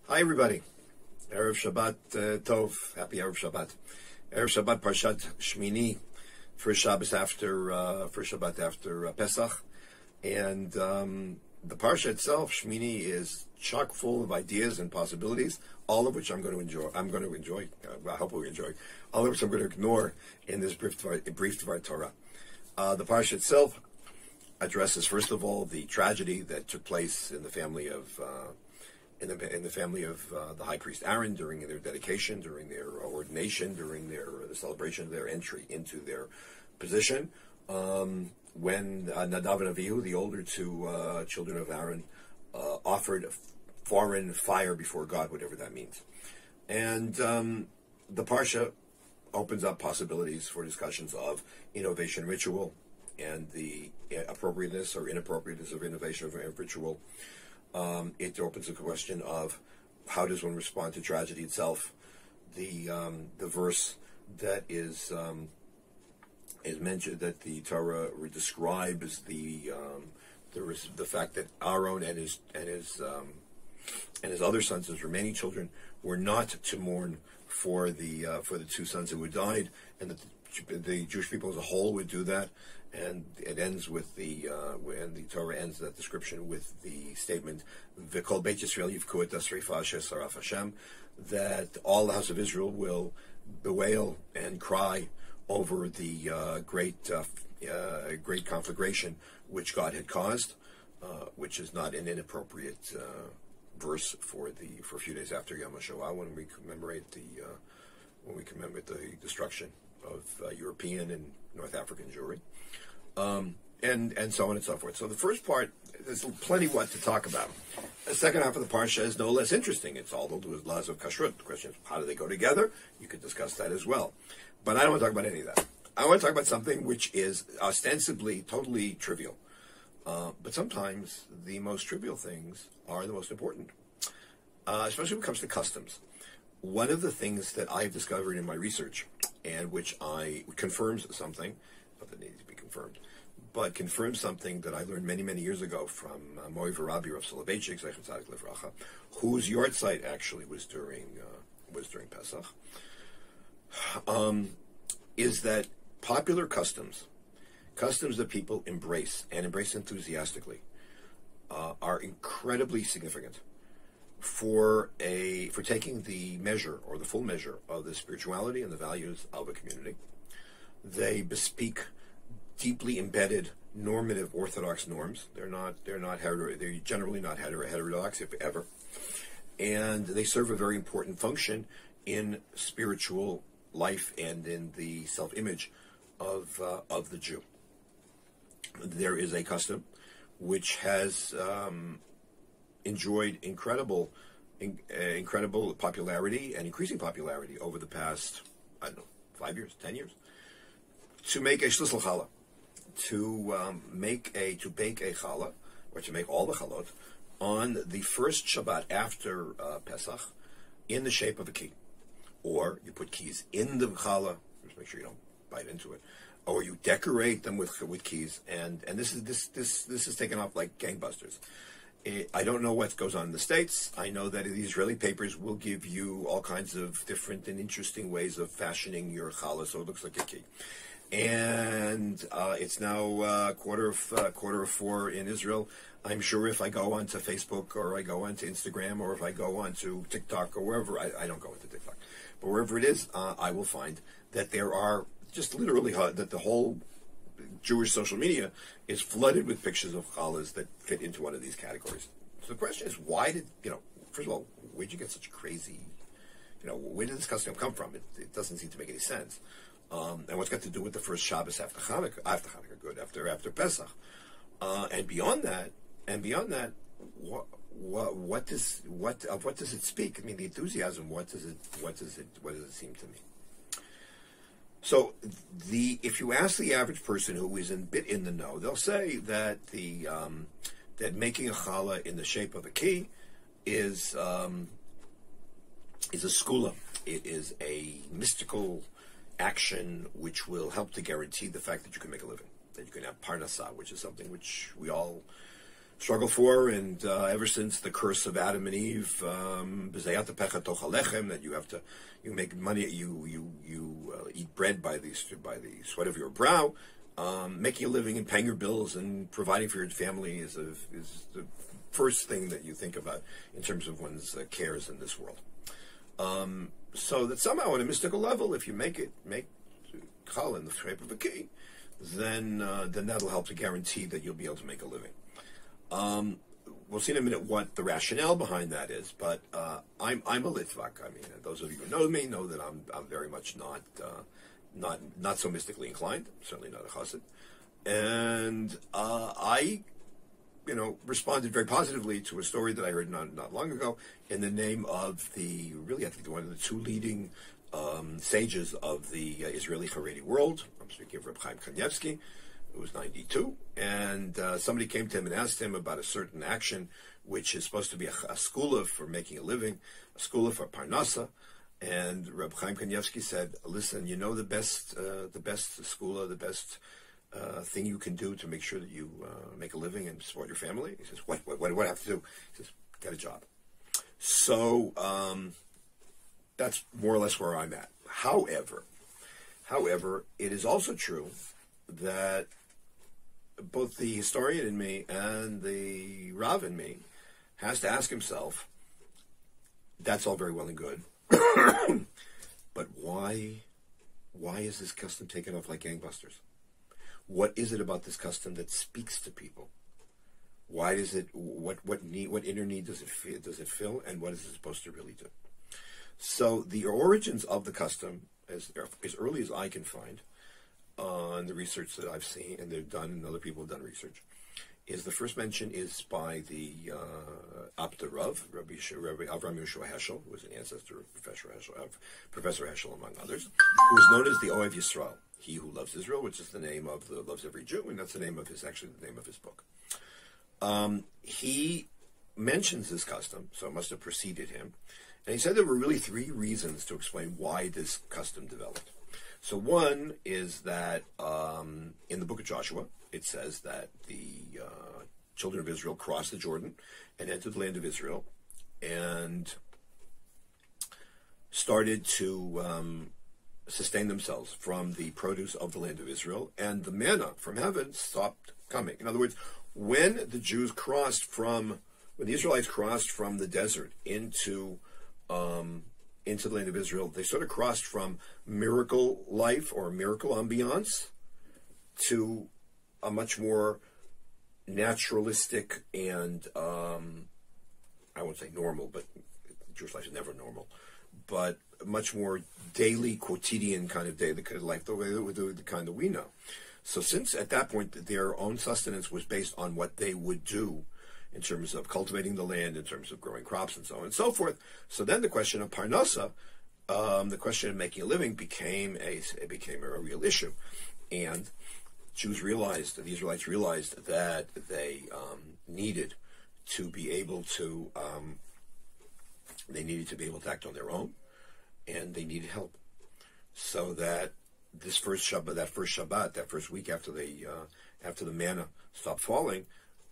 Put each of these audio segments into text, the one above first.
Hi everybody. Erev Shabbat Tov. Happy Erev Shabbat. Erev Shabbat Parshat Shmini. First Shabbat after Pesach, and the parsha itself, Shmini, is chock full of ideas and possibilities, all of which I'm going to enjoy. I hope we enjoy. All of which I'm going to ignore in this brief Dvar Torah. The parsha itself addresses, first of all, the tragedy that took place in the family of the high priest Aaron during their dedication, during their ordination, during the celebration of their entry into their position. When Nadav and Avihu, the older two children of Aaron, offered foreign fire before God, whatever that means. And the parsha opens up possibilities for discussions of innovation ritual and the appropriateness or inappropriateness of innovation of ritual. It opens a question of how does one respond to tragedy itself. The verse that is mentioned, that the Torah describes the fact that Aaron and his other sons, his remaining children, were not to mourn for the two sons who had died, and that the Jewish people as a whole would do that. And it ends with when the Torah ends that description with the statement, "V'kol Beit Yisrael yivku et asreifa asher saraf Hashem," that all the house of Israel will bewail and cry over the great conflagration which God had caused, which is not an inappropriate verse for a few days after Yom HaShoah, when we commemorate the destruction of European and North African Jewry, and so on and so forth. So the first part, there's plenty what to talk about. The second half of the parsha is no less interesting. It's all to do with laws of kashrut. The question is, how do they go together? You could discuss that as well. But I don't want to talk about any of that. I want to talk about something which is ostensibly totally trivial. But sometimes the most trivial things are the most important, especially when it comes to customs. One of the things that I've discovered in my research, and which confirms something, not that it needs to be confirmed, but confirms something that I learned many, many years ago from Mori V'Rabbi Rav Soloveitchik, Zechem Tzadik Livracha, whose yard site actually was during Pesach, is that popular customs that people embrace enthusiastically, are incredibly significant for taking the measure or the full measure of the spirituality and the values of a community. They bespeak deeply embedded normative orthodox norms. They're generally not heterodox, if ever, and they serve a very important function in spiritual life and in the self-image of the Jew. There is a custom which has enjoyed incredible popularity and increasing popularity over the past, 5 years, 10 years, to make a Shlissel Challah, to bake a challah, or to make all the chalot on the first Shabbat after Pesach in the shape of a key. Or you put keys in the challah, just make sure you don't bite into it, or you decorate them with keys, and this is taken off like gangbusters. I don't know what goes on in the States. I know that the Israeli papers will give you all kinds of different and interesting ways of fashioning your challah so it looks like a key. And it's now quarter of 4 in Israel. I'm sure if I go onto Facebook, or I go onto Instagram, or if I go onto TikTok, or wherever, I don't go into TikTok, but wherever it is, I will find that there are just literally that the whole Jewish social media is flooded with pictures of challahs that fit into one of these categories. So the question is, first of all, where'd you get such crazy, where did this custom come from? It doesn't seem to make any sense. And what's got to do with the first Shabbos after Hanukkah, after Pesach, and beyond that, what does it speak? I mean, the enthusiasm. What does it seem to me? So if you ask the average person who is a bit in the know, they'll say that that making a challah in the shape of a key is a skula. It is a mystical action which will help to guarantee the fact that you can make a living, that you can have parnasah, which is something which we all struggled for, and ever since the curse of Adam and Eve, that you make money, you eat bread by the sweat of your brow. Making a living and paying your bills and providing for your family is the first thing that you think about in terms of one's cares in this world. So that somehow, on a mystical level, if you make challah in the shape of a key, then that'll help to guarantee that you'll be able to make a living. We'll see in a minute what the rationale behind that is, but I'm a Litvak. I mean, those of you who know me know that I'm very much not so mystically inclined. Certainly not a chassid, and I responded very positively to a story that I heard not long ago in the name of I think one of the two leading sages of the Israeli Haredi world. I'm speaking of Reb Chaim Kanievsky, who was 92, and somebody came to him and asked him about a certain action which is supposed to be a skula for making a living, a skula for parnasa. And Reb Chaim Kanievsky said, "Listen, the best skula, the best thing you can do to make sure that you make a living and support your family." He says, "What do I have to do?" He says, "Get a job." So that's more or less where I'm at. However, it is also true that both the historian in me and the Rav in me has to ask himself, that's all very well and good, but why is this custom taken off like gangbusters? What is it about this custom that speaks to people? Why does it? What inner need does it fill, and what is it supposed to really do? So the origins of the custom, as early as I can find, on the research that I've seen, and they've done, and other people have done research, is the first mention is by the Abda Rav, Rabbi Avram Yeshua Heschel, who was an ancestor of Professor Heschel, among others, who was known as the Ohev Yisrael, he who loves Israel, which is the name of loves every Jew, and that's the name of his book. He mentions this custom, so it must have preceded him, and he said there were really three reasons to explain why this custom developed. So one is that in the book of Joshua, it says that the children of Israel crossed the Jordan and entered the land of Israel and started to sustain themselves from the produce of the land of Israel, and the manna from heaven stopped coming. In other words, when the Israelites crossed from the desert into the land of Israel, they sort of crossed from miracle life or miracle ambiance to a much more naturalistic and I won't say normal, but Jewish life is never normal, but much more daily, quotidian kind of day, the kind of life, the kind that we know. So since at that point their own sustenance was based on what they would do in terms of cultivating the land, in terms of growing crops and so on and so forth, so then the question of parnasa, the question of making a living became a real issue. And the Israelites realized that they needed to be able to act on their own, and they needed help. So that this first Shabbat, that first week after the manna stopped falling,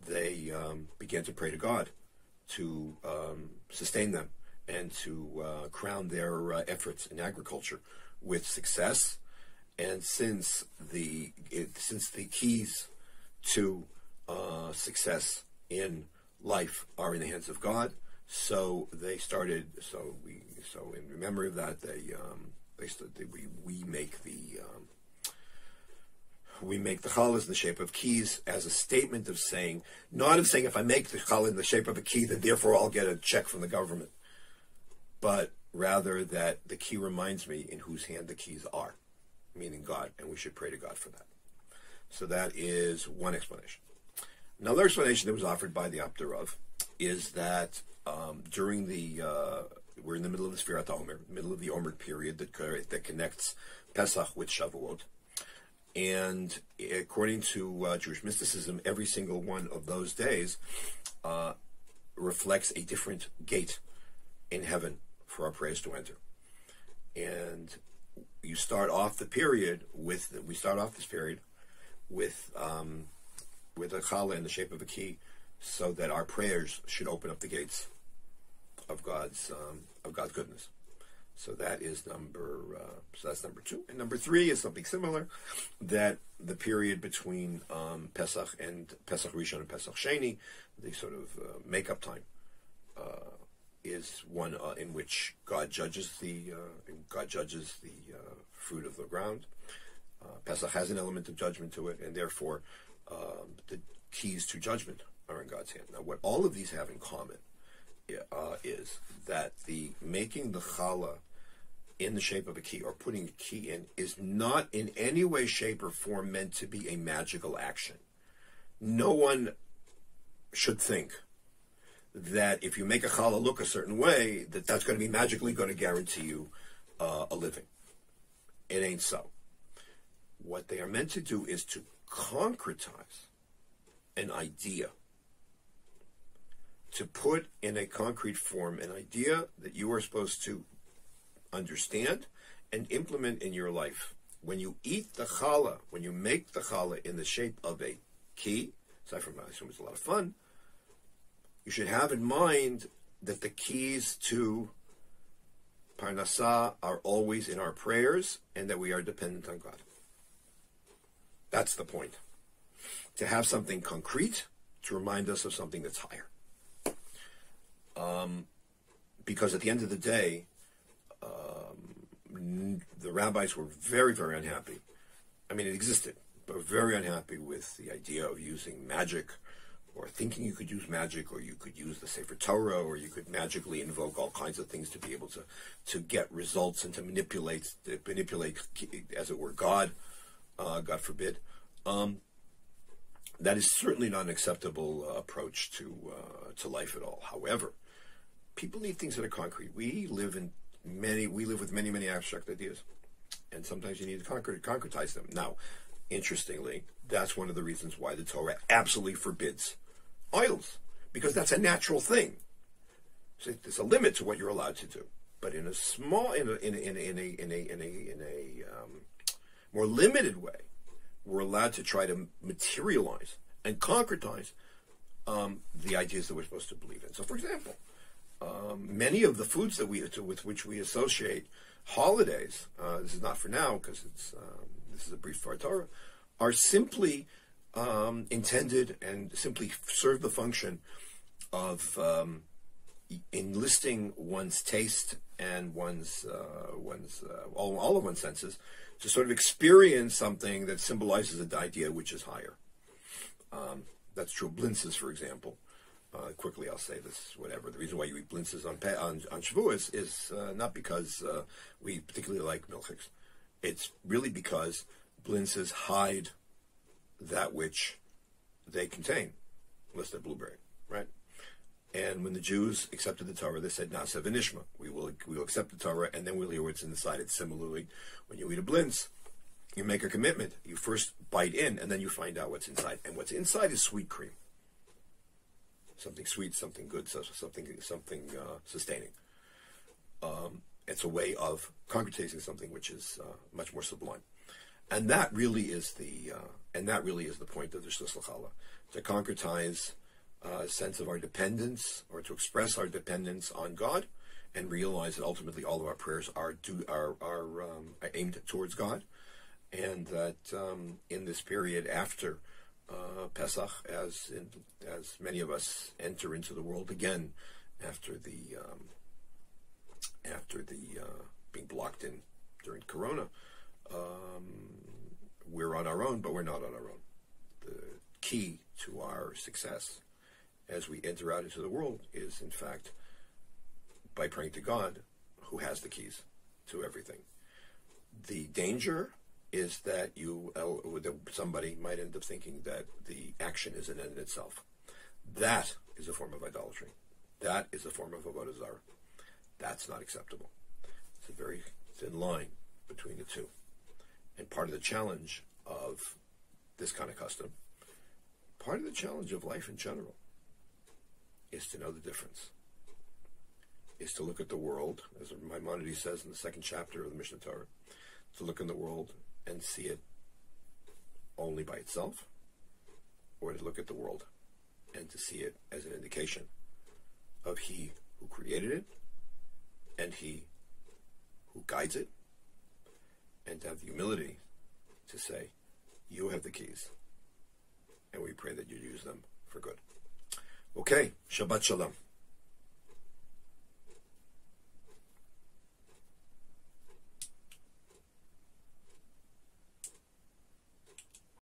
they began to pray to God to sustain them and to crown their efforts in agriculture with success. And since the keys to success in life are in the hands of God, so they started. So in memory of that, we make the challah in the shape of keys as a statement of saying, not of saying if I make the challah in the shape of a key, then therefore I'll get a check from the government, but rather that the key reminds me in whose hand the keys are, meaning God, and we should pray to God for that. So that is one explanation. Another explanation that was offered by the Abda Rav is that during we're in the middle of the Sfirat HaOmer, middle of the Omer period that connects Pesach with Shavuot. And according to Jewish mysticism, every single one of those days reflects a different gate in heaven for our prayers to enter. And we start off this period with a challah in the shape of a key, so that our prayers should open up the gates of God's goodness. So that is that's number 2. And number 3 is something similar, that the period between Pesach and Pesach Rishon and Pesach Sheni, the sort of make-up time, is one in which God judges the fruit of the ground. Pesach has an element of judgment to it, and therefore the keys to judgment are in God's hand. Now, what all of these have in common is that the making the challah in the shape of a key, or putting a key in, is not in any way, shape, or form meant to be a magical action. No one should think that if you make a challah look a certain way, that's going to be magically going to guarantee you a living. It ain't so. What they are meant to do is to concretize an idea, to put in a concrete form an idea that you are supposed to understand and implement in your life. When you eat the challah, when you make the challah in the shape of a key, aside from I assume it's a lot of fun, you should have in mind that the keys to Parnassah are always in our prayers, and that we are dependent on God. That's the point. To have something concrete to remind us of something that's higher. Because at the end of the day, the rabbis were very, very unhappy. I mean, it existed, but very unhappy with the idea of using magic, or thinking you could use magic, or you could use the Sefer Torah, or you could magically invoke all kinds of things to be able to get results and to manipulate, as it were, God forbid. That is certainly not an acceptable approach to life at all. However, people need things that are concrete. We live with many abstract ideas, and sometimes you need to concretize them. Now, interestingly, that's one of the reasons why the Torah absolutely forbids idols, because that's a natural thing. So there's a limit to what you're allowed to do. But in a more limited way, we're allowed to try to materialize and concretize the ideas that we're supposed to believe in. So, for example, many of the foods that with which we associate holidays, this is not for now because this is a brief for Torah, are simply intended and simply serve the function of enlisting one's taste and all of one's senses to sort of experience something that symbolizes an idea which is higher. That's true of blintzes, for example. Quickly, I'll say this, whatever. The reason why you eat blintzes on Shavuos is not because we particularly like milchiks. It's really because blintzes hide that which they contain, unless they're blueberry, right? And when the Jews accepted the Torah, they said, "Na'aseh v'nishma." We will accept the Torah, and then we'll hear what's inside it. Similarly, when you eat a blintz, you make a commitment. You first bite in, and then you find out what's inside. And what's inside is sweet cream. Something sweet, something good, something sustaining. It's a way of concretizing something which is much more sublime, and that really is the point of the Shlissel Challah, to concretize a sense of our dependence, or to express our dependence on God, and realize that ultimately all of our prayers are aimed towards God, and that in this period after Pesach, as many of us enter into the world again after the being blocked in during Corona, we're on our own, but we're not on our own. The key to our success as we enter out into the world is, in fact, by praying to God, who has the keys to everything. The danger is that somebody might end up thinking that the action is an end in itself. That is a form of idolatry. That is a form of avodah zarah. That's not acceptable. It's a very thin line between the two. And part of the challenge of this kind of custom, part of the challenge of life in general, is to know the difference. Is to look at the world, as Maimonides says in the 2nd chapter of the Mishnah Torah, to look in the world and see it only by itself, or to look at the world and to see it as an indication of He who created it and He who guides it, and to have the humility to say, you have the keys, and we pray that you use them for good. Okay, Shabbat Shalom.